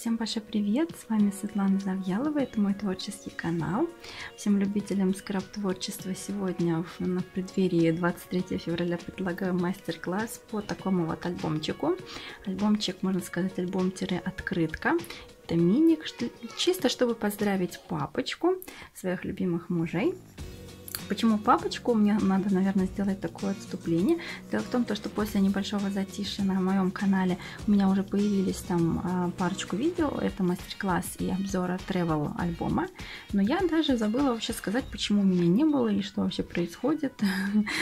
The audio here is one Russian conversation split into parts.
Всем большой привет! С вами Светлана Завьялова, это мой творческий канал. Всем любителям скрап-творчества сегодня на преддверии 23 февраля предлагаю мастер-класс по такому вот альбомчику. Альбомчик, можно сказать, альбом-открытка. Это мини, чисто чтобы поздравить папочку, своих любимых мужей. Почему папочку? Мне надо, наверное, сделать такое отступление. Дело в том, что после небольшого затишья на моем канале у меня уже появились там парочку видео. Это мастер-класс и обзора travel альбома. Но я даже забыла вообще сказать, почему меня не было и что вообще происходит.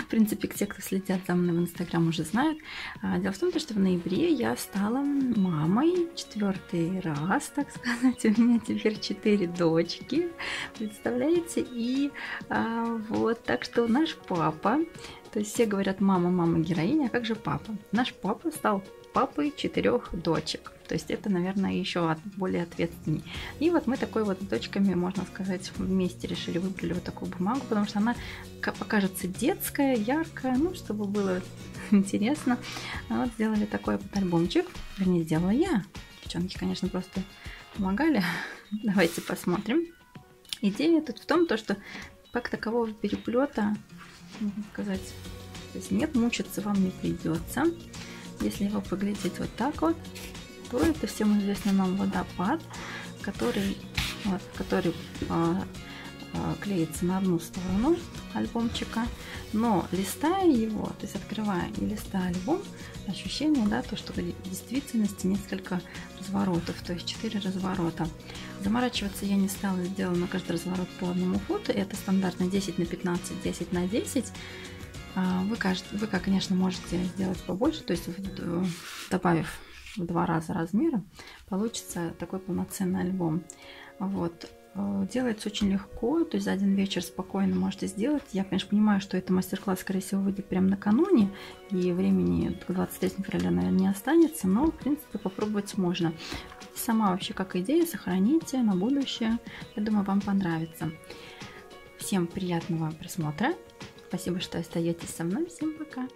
В принципе, те, кто следят за мной в Инстаграм, уже знают. Дело в том, что в ноябре я стала мамой 4-й раз, так сказать. У меня теперь 4 дочки. Представляете? И вот, так что наш папа, то есть все говорят мама, мама героиня, а как же папа? Наш папа стал папой 4 дочек, то есть это, наверное, еще более ответственней. И вот мы такой вот с дочками, можно сказать, вместе решили, выбрали вот такую бумагу, потому что она покажется детская, яркая, ну, чтобы было интересно. Вот сделали такой вот альбомчик, вернее, сделала я. Девчонки, конечно, просто помогали. Давайте посмотрим. Идея тут в том, что как такового переплета, можно сказать, то есть нет, мучиться вам не придется. Если его поглядеть вот так вот, то это всем известный нам водопад, который клеится на одну сторону альбомчика, но листая его, то есть открывая и листая альбом, ощущение, да, то, что в действительности несколько разворотов, то есть 4 разворота. Заморачиваться я не стала, сделала на каждый разворот по одному фото. Это стандартно 10 на 15, 10 на 10. Вы, конечно, можете сделать побольше, то есть добавив в 2 раза размера, получится такой полноценный альбом. Вот. Делается очень легко, то есть за один вечер спокойно можете сделать. Я, конечно, понимаю, что это мастер-класс, скорее всего, выйдет прямо накануне, и времени к 23 февраля, наверное, не останется, но, в принципе, попробовать можно. Сама вообще как идея сохраните на будущее. Я думаю, вам понравится. Всем приятного просмотра. Спасибо, что остаетесь со мной. Всем пока.